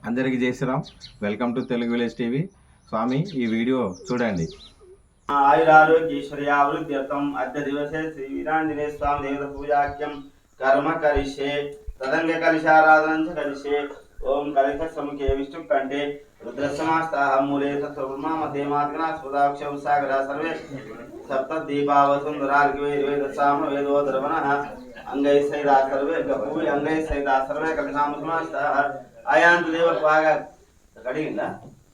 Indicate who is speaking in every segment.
Speaker 1: అందరికీ జై Shriram. Welcome to Telugu village TV. స్వామి ఈ వీడియో చూడండి.
Speaker 2: आयुरारोग्यैश्वर्यावृद्ध्यर्थम् अद्य दिवसे श्री वीरांजनेय स्वामी देवता पूजाख्यं कर्म करिष्ये तदंग कलिशाराधनं च करिष्ये। ओम कलिश समुखे विष्णु कंठे रुद्रसमास्ताः मूले तत्सर्वमा मध्ये मातृना सुदाक्ष उसागरा सर्वे सप्तदीपावसुंदरार्घ्यवेदसाम वेदो द्रवणः अंगै सहिता सर्वे गपूय अंगै सहिता सर्वे कलिशामसमास्ताः आयान्तु देव पाग कडिगिंदा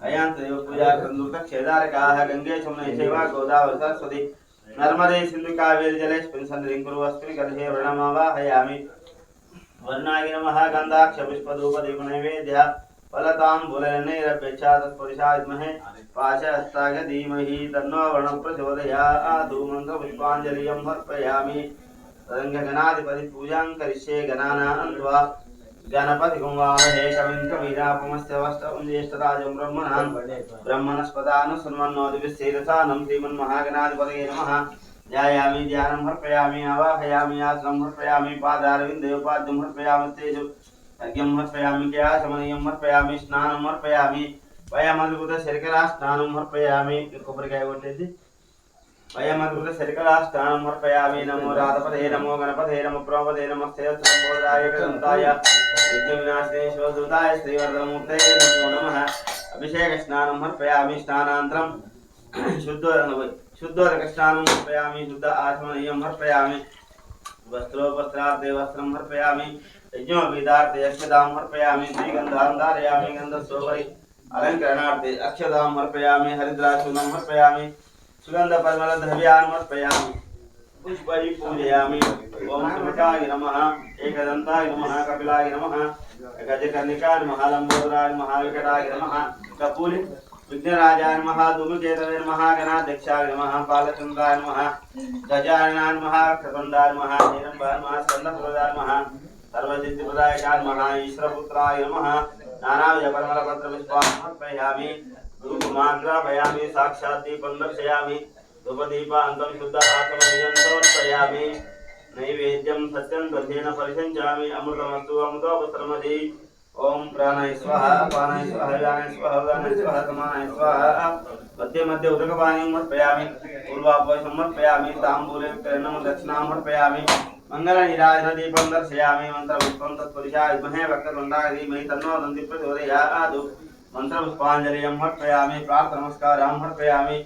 Speaker 2: अयांत देव पूजा कंदुक क्षेदारकाः गंगे चमुने सेवा गोदावरी सरस्वती नर्मदे सिंधु कावेरी जलेस्मिन् सन्निधिं कुरु अस्मिन् कलशे वर्णमावाहयामि। वर्णाय नमः गन्धाक्ष पुष्पधूपदीपनैवेद्यः फलताम्बूलनैरभ्यच्चा तत्पुरुषाय विद्महे पाशहस्ताय धीमहि तन्नो वर्णः प्रचोदयात्। मन्त्रपुष्पाञ्जलिं समर्पयामि। तदङ्गगणाधिपति पूजां करिष्ये। गणानां त्वा गणपति कुमावहे कविं कवीनापुमस्य वस्तवं ज्येष्ठराजं ब्रह्मणस्पदानुसन्मन्नोदिभिस्सेदसानं श्रीमन्महागणाधिपतये नमः। ध्यायामि ध्यानं समर्पयामि आवाहयामि आसनं समर्पयामि पादारविन्दयोपाद्यं समर्पयामि तेजो अर्घ्यं समर्पयामि क्रियाशमनीयं समर्पयामि स्नानं समर्पयामि वयमद्भुतशर्करा स्नानं समर्पयामि। कोपरिकाय कोट्टेद्दि वयमद्भुतशर्करा स्नानं समर्पयामि। नमो राधपते नमो गणपते नमो प्रभवते नमस्ते सर्वोदराय कदन्ताय विघ्नविनाशिने शिवदूताय श्रीवर्धनमूर्तये नमो नमः। अभिषेक स्नानं समर्पयामि। स्नानानन्तरं शुद्धोदकस्नानं समर्पयामि। शुद्ध आचमनीयं समर्पयामि। वस्त्रोपस्त्रार्थे वस्त्रं समर्पयामि। यज्ञोपवीतार्थे अक्षतां समर्पयामि। श्रीगन्धां धारयामि। गन्धस्योपरि अलङ्करणार्थे अक्षतां समर्पयामि। हरिद्राचूर्णं समर्पयामि। सुगन्धपरिमलद्रव्यान् समर्पयामि। पुष्पैः पूजयामि। ओम सुमुखाय नमः एकदन्ताय नमः कपिलाय नमः गजकर्णिकाय नमः लंबोदराय नमः विकटाय नमः कपूल विघ्नराजाय नमः धूमकेतवे नमः गणाध्यक्षाय नमः बालचन्द्राय नमः गजाननाय नमः खगन्धाय नमः हिरण्यवाय नमः स्कन्दपुरदाय नमः सर्वसिद्धिप्रदायकाय नमः ईश्वरपुत्राय नमः नानाविधपरिमलपत्रपुष्पाणि समर्पयामि। धूपमाग्रापयामि। साक्षात् दीपं दर्शयामि। धूपदीपान्तं शुद्ध आचमनीयं समर्पयामि। नैवेद्यं सत्यं दध्येन परिषञ्चामि। अमृतमस्तु अमृतोपस्त्रमधि। ओम प्राणाय स्वाहा अपानाय स्वाहा व्यानाय स्वाहा उदानाय स्वाहा समानाय स्वाहा। मध्ये मध्ये उदकपानीं समर्पयामि। पूर्वाभ्यां समर्पयामि। ताम्बूले विक्रयणं दक्षिणां समर्पयामि। मङ्गलनीराजनदीपं दर्शयामि। मन्त्रपुष्पं तत्पुरुषाय विद्महे वक्रतुण्डाय धीमहि तन्नो दन्ति प्रचोदयात्। मन्त्रपुष्पाञ्जलिं समर्पयामि। प्रार्थनमस्कारां समर्पयामि।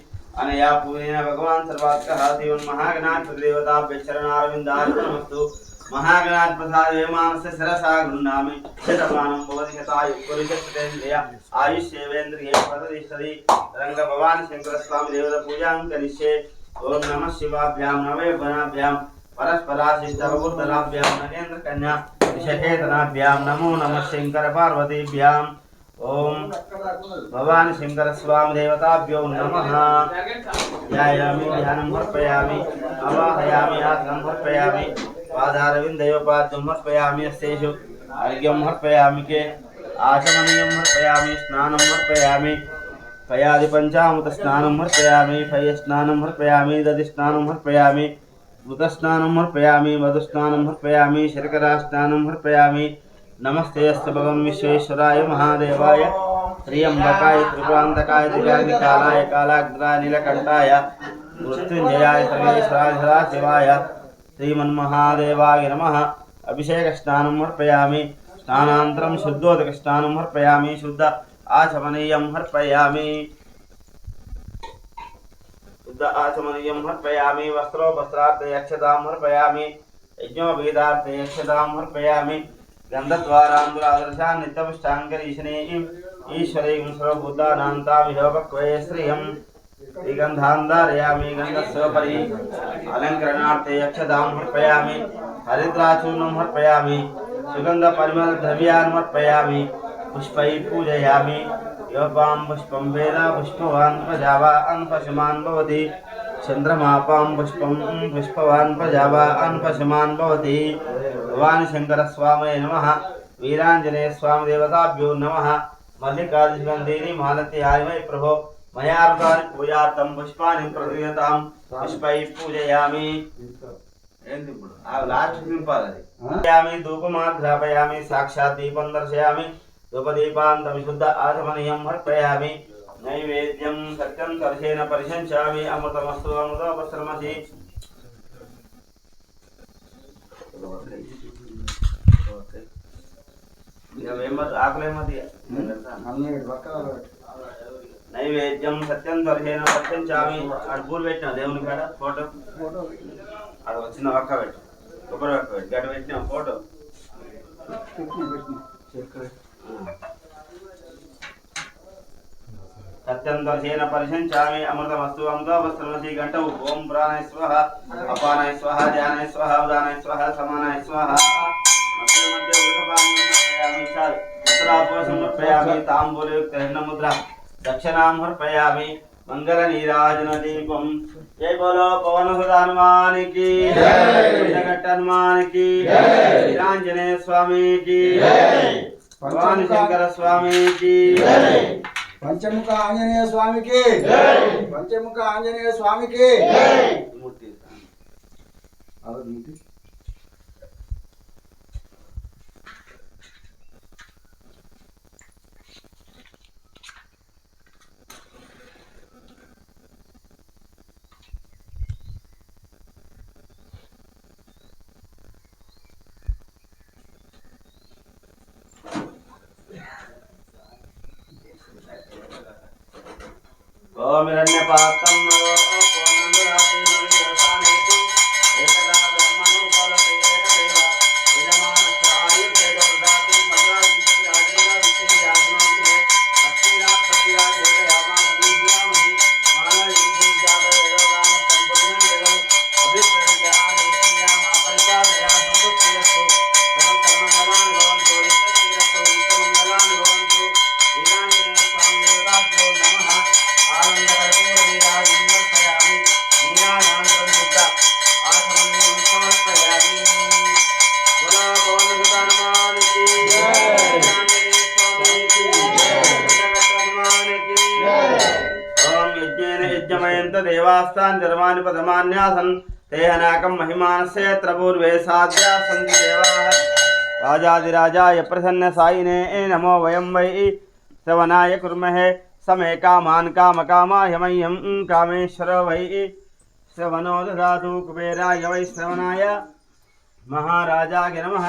Speaker 2: अनया पूजेन भगवान् सर्वात्मकः श्रीमन्महागणाधिपतिदेवताभ्यश्चरणारविन्दार्पणमस्तु। महागणाधिपतिप्रसादे मानस्य शिरसा गृह्णामि। शतमानं भवति शतायुः पुरुषस्तेन्द्रिय आयुष्येवेन्द्रिये प्रतिष्ठति। रङ्गभवानी शङ्करस्वामी देवता पूजां करिष्ये। ओम नमः शिवाभ्यां नवयौवनाभ्यां परस्पराशिष्टबहुधराभ्यां नगेन्द्रकन्या विषकेतनाभ्यां नमो नमः शङ्कर पार्वतीभ्याम्। ओम भवानी शंकर स्वामी देवताभ्यो नमः। ध्यायामि ध्यानं समर्पयामि। आवाहयामि आसनं समर्पयामि। पादारविन्दयोपाद्यं समर्पयामि। अस्तेषु अर्घ्यं समर्पयामि। के आचमनीयं समर्पयामि। स्नानं समर्पयामि। पयादिपञ्चामृतस्नानं समर्पयामि। पयस्नानं समर्पयामि। दधिस्नानं समर्पयामि। घृतस्नानं समर्पयामि। मधुस्नानं समर्पयामि। शर्करास्नानं समर्पयामि। नमस्ते अस्तु भगवन् विश्वेश्वराय महादेवाय त्र्यंबकाय त्रिपुरान्तकाय त्रिजगन्निकालाय कालाग्राय नीलकण्ठाय मृत्युञ्जयाय सर्वेश्वराय सदाशिवाय श्रीमन्महादेवाय नमः। अभिषेकस्नानं समर्पयामि। स्नानानन्तरं शुद्धोदकस्नानं समर्पयामि। शुद्ध आचमनीयं समर्पयामि। शुद्ध आचमनीयं समर्पयामि। वस्त्रोपस्त्रार्थे अक्षतां समर्पयामि। यज्ञोपवीतार्थे अक्षतां समर्पयामि। गन्धद्वारान्दुरादर्शा नित्यपुष्टाङ्करीशने ईश्वरेयं सर्वभूतानान्तामिहोपक्वये श्रियं श्रीगन्धां धारयामि। गन्धस्योपरि अलङ्करणार्थे अक्षतां समर्पयामि। हरिद्राचूर्णं समर्पयामि। सुगन्धपरिमलद्रव्यान् समर्पयामि। पुष्पैः पूजयामि। योपां पुष्पं वेद पुष्पवान् प्रजावान् पशुमान् भवति। चन्द्रमापां पुष्पं पुष्पवान् प्रजावान् पशुमान् भवति। भवानी शंकर स्वामी नमः। वीरांजनेय स्वामी देवताभ्यो नमः। मल्लिकार्जुनगन्धीनि मालती आयमय प्रभो मयार्गानि पूजार्थं पुष्पाणि प्रदीयतां पुष्पैः पूजयामि। लास्ट धूपमाग्रापयामि। साक्षात् दीपं दर्शयामि। धूपदीपान्तं शुद्ध आचमनीयं अर्पयामि नैवेद्यं सत्यं दर्शेन परिशंसामि अमृतमस्तु अमृतोपश्रमसि नैवेद्यं सत्यं दर्शेन परिशंसामि अडपूर పెట్టిన దేవుని కాడ ఫోటో అది వచ్చిన ఒక్క పెట్టు కొబ్బరి ఒక్క పెట్టు గడ్డ పెట్టిన ఫోటో सत्यं दर्शेन परिशंसामि अमृतमस्तु अमृतोपश्रमसि घंटौ ओम प्राणाय स्वाहा अपानाय स्वाहा ध्यानाय स्वाहा उदानाय स्वाहा समानाय स्वाहा मध्ये मध्ये उदकपानीयं समर्पयामि चाल उत्तरापोषं समर्पयामि ताम्बूलयुक्त हिरण्यमुद्रा दक्षिणां समर्पयामि मंगल नीराजन दीपम जय बोलो पवन सुत हनुमान की जय जगत हनुमान की जय वीरांजनेय स्वामी की जय भगवान शंकर स्वामी की जय
Speaker 3: पंचमुख आंजनेय स्वामी की जय पंचमुख आंजनेय स्वामी की जय मूर्ति
Speaker 2: ओम हिरण्यपात्रं नमो पूर्णमुराति नवीरसानेतु एकदा ब्रह्मणो फलते एकदेवा यजमानस्य आयुर्वेदोदाति संग्रामितराजेन विष्णुयात्माभिः लक्ष्मीरात्पतिरा देवयामा समीध्यामहि मानवीं जातवेदोगाम संपूर्णं जगम् अभिप्रेत्यादेश्यामा परिपादया संतुष्टिरस्तु सर्वमङ्गलानि भवन्तु नित्यश्रीरस्तु नित्यमङ्गलानि भवन्तु वीराञ्जनेय स्वामी देवताभ्यो नमः आनन्दकर्पूरनीराजनमर्पयामि नीराजनं बुद्ध आसमन्यं समर्पयामि बोलो पवनसुत हनुमान की जय आंजनेय स्वामी की जय जगत हनुमान की जय ओम यज्ञेन यज्ञमयन्त देवास्तान् धर्माणि पदमान्यासन् ते हनाकं महिमानस्य त्रपूर्वे साध्या सन्ति देवाः राजाधिराजाय प्रसन्न सायिने नमो वयं वै श्रवणाय कुर्महे समे कामान् कामकामाय मह्यं कामेश्वर वै श्रवणो ददातु कुबेराय वै श्रवणाय महाराजाय नमः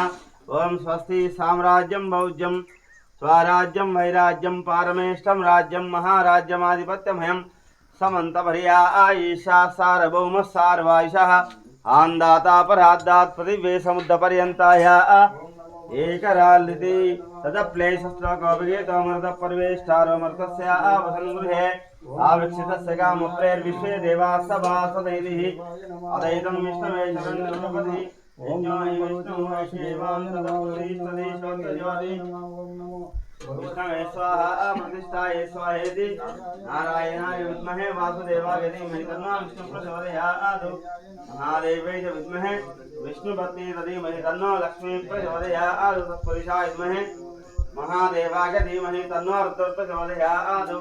Speaker 2: ओम स्वस्ति साम्राज्यं भौज्यं स्वराज्यं वैराज्यं पारमेष्ठं राज्यं महाराज्यमाधिपत्यमयं समन्तपर्या आयिषा सार्वभौम सार्वायिषः आन्दाता पराद्दात् पृथिवी समुद्रपर्यन्ताया एकरालिति तदप्लेशस्त्रकोपगीतोमृतपर्वेष्टारोमृतस्य आवसन्गृहे आविक्षितस्य कामप्रेर्विश्वे देवाः सभासदैः अदैतं विष्णवे शरण्यपति ओम विष्णवे स्वाहा प्रतिष्ठाय स्वाहेति नारायणाय विद्महे वासुदेवाय धीमहि तन्नो विष्णुः प्रचोदयात् महादेवाय विद्महे विष्णुपत्नी धीमहि तन्नो लक्ष्मी प्रचोदयात् तत्पुरुषाय विद्महे महादेवाय धीमहि तन्नो रुद्रः प्रचोदयात्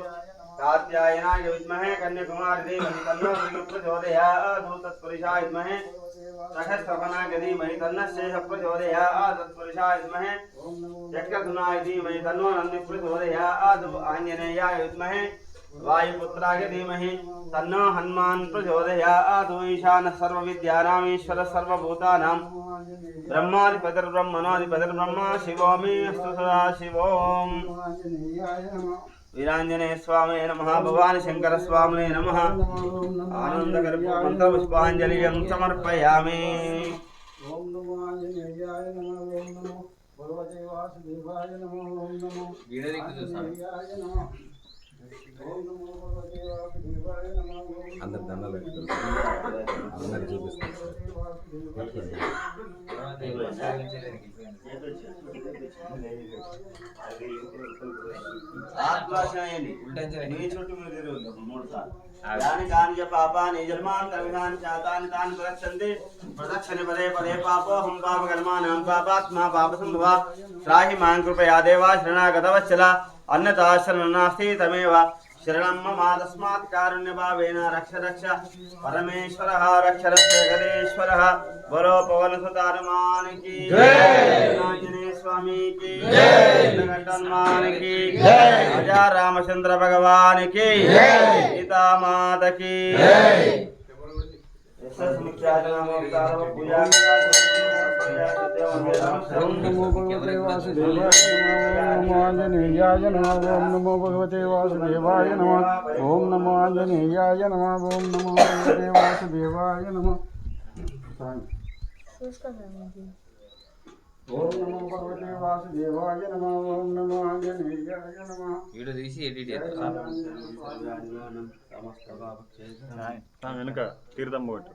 Speaker 2: कात्यायनाय विद्महे कन्याकुमारी धीमहि तन्नो भृगुः प्रचोदयात् तत्पुरुषाय विद्महे सहस्रवनाय धीमहि तन्नः शेषः प्रचोदयात् तत्पुरुषाय विद्महे चक्रधुनाय धीमहि तन्नो नन्दिः प्रचोदयात् आञ्जनेयाय विद्महे वायुपुत्राय धीमहि तन्नो हनुमान् प्रचोदयात् ईशानः सर्वविद्यानाम् ईश्वरः सर्वभूतानां ब्रह्माधिपतिर्ब्रह्मणोऽधिपतिर्ब्रह्मा शिवो मे अस्तु सदा शिवोम् वीरांजनेय स्वामी नमः भगवान शंकर स्वामी नमः आनंदगर्भ पुष्पांजलिं समर्पयामि
Speaker 3: ओम नमो आंजनेयाय नमः ओम नमो भगवते वासुदेवाय नमः ओम नमो वीरांजनेयाय नमः ओम नमो भगवते वासुदेवाय नमः
Speaker 1: అందరు దండలు అందరు చూపిస్తారు
Speaker 2: पापानि जन्मान्तरविधानि चातानि तानि प्रदक्षन्ते प्रदक्षिणे पदे पदे पापो हम पापकर्माणां पापात्मा पापसम्भवा त्राहि मां कृपया देवा शरणागतवत्सला अन्यथा शरणं नास्ति तमेव शरणं ममादस्मात् कारुण्यभावेन रक्ष रक्ष परमेश्वरः रक्ष रक्ष जगदीश्वरः बोलो पवनसुत हनुमान की जय, आंजनेय स्वामी की जय, हनुमान की जय, राजा रामचंद्र भगवान की जय, सीता माता की जय।
Speaker 3: ओम नमो भगवते वासुदेवाय नमः। ओम नमो आंजनेयाय नमः। ओम नमो भगवते वासुदेवाय नमः। ओम नमो आंजनेयाय नमः। ओम नमो भगवते वासुदेवाय नमः। ओम नमो भगवते वासुदेवाय नमः। ओम नमो आंजनेयाय नमः।
Speaker 4: వీడియో తీసి ఎడిట్
Speaker 1: వెనుక తీర్థం పోటు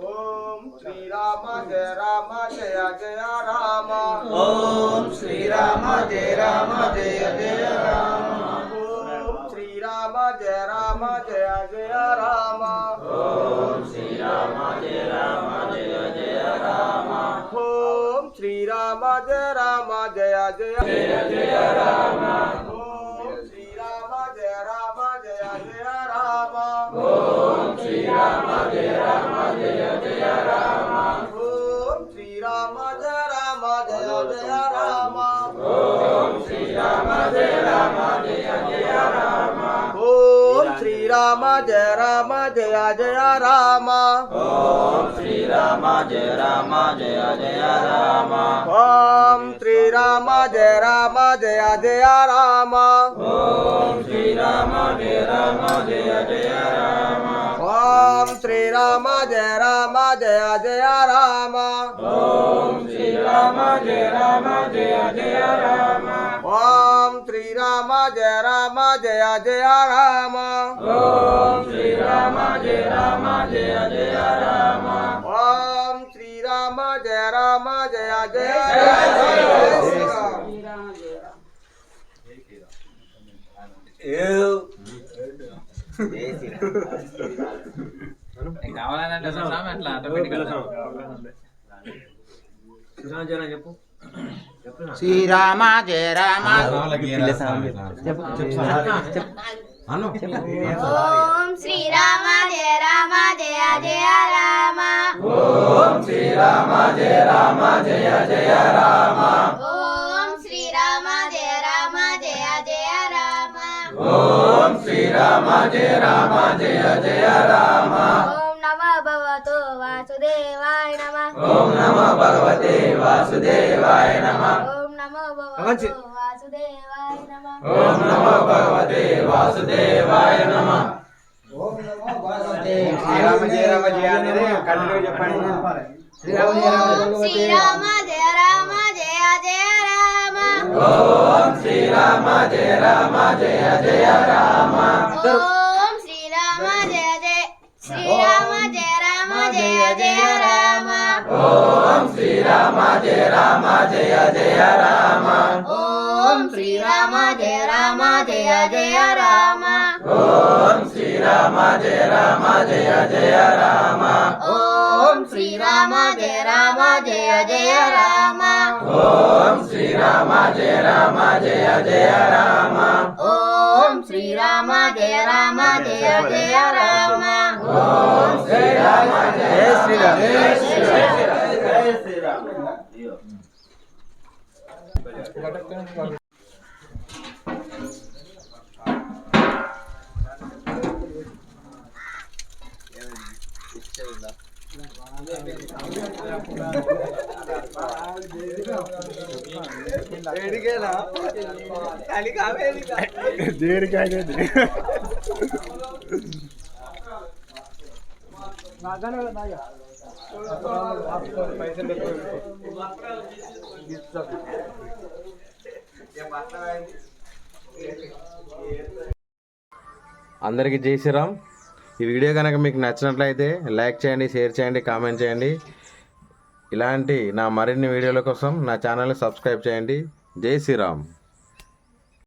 Speaker 2: ओम श्री राम जय राम जय जय राम। ओम श्री राम जय राम जय जय राम। ओम श्री राम जय राम जय जय राम। ओम श्री राम जय राम जय जय राम। ओम श्री राम जय राम जय जय जय राम। ओम श्री राम जय राम जय जय राम। ओम श्री राम जय राम जय जय राम। ओम श्री राम जय राम जय जय राम। ओम श्री राम जय राम जय जय राम। ओम श्री राम जय राम जय जय राम। ओम श्री राम जय राम जय जय राम। ओम श्री राम जय राम जय जय राम। ओम श्री राम जय राम जय जय राम। ओम श्री राम जय राम जय जय राम। ओम श्री राम जय राम जय जय राम। ओम श्री राम जय राम जय जय राम। ओम श्री राम जय राम जय जय राम। ओम श्री राम जय राम जय जय
Speaker 4: కావాలంటే స్వామి అట్లా ఆటోమేటిక్గా
Speaker 2: చెప్పు
Speaker 5: శ్రీరామ జయ రామ
Speaker 6: ఓం శ్రీరామ జయ రామ జయ జయ రామ।
Speaker 2: ఓం శ్రీరామ జయ రామ జయ జయ రామ।
Speaker 6: ఓం శ్రీరామ జయ రామ జయ జయ రామ।
Speaker 2: ఓం శ్రీరామ జయ రామ జయ జయ రామ।
Speaker 6: ఓం నమో భగవతో వాసుదేవాయ నమః।
Speaker 2: ఓం నమో భగవతే వాసుదేవాయ నమః।
Speaker 6: ఓం నమో భగవతో వాసుదేవాయ నమః।
Speaker 2: ఓం నమో భగవతే వాసుదేవాయ నమః।
Speaker 3: ओम नमो भगवते
Speaker 5: శ్రీరామ జయ రామ జయ అనేది కంటిన్యూ చెప్పండి
Speaker 6: ఓం శ్రీరామ జయ రామ జయ జయ రామ।
Speaker 2: ఓం శ్రీరామ జయ రామ జయ జయ రామ।
Speaker 6: ఓం శ్రీరామ జయ జయ శ్రీరామ జయ రామ జయ జయ రామ।
Speaker 2: ఓం శ్రీరామ జయ రామ జయ జయ రామ।
Speaker 6: ఓం శ్రీరామ జయ రామ జయ జయ రామ।
Speaker 2: ఓం శ్రీరామ జయ రామ జయ జయ రామ।
Speaker 6: ఓం శ్రీరామ జయ రామ జయ జయ రామ।
Speaker 2: ఓం శ్రీరామ జయ రామ జయ జయ రామ।
Speaker 6: ఓం శ్రీరామ జయ రామ జయ జయ రామ।
Speaker 2: ఓం శ్రీరామ జయ శ్రీరామ జయ శ్రీరామ జయ శ్రీరామ।
Speaker 1: అందరికీ జై శ్రీరామ్. ఈ వీడియో కనుక మీకు నచ్చినట్లయితే లైక్ చేయండి, షేర్ చేయండి, కామెంట్ చేయండి. ఇలాంటి నా మరిన్ని వీడియోల కోసం నా ఛానల్ని సబ్స్క్రైబ్ చేయండి. జై శ్రీరామ్.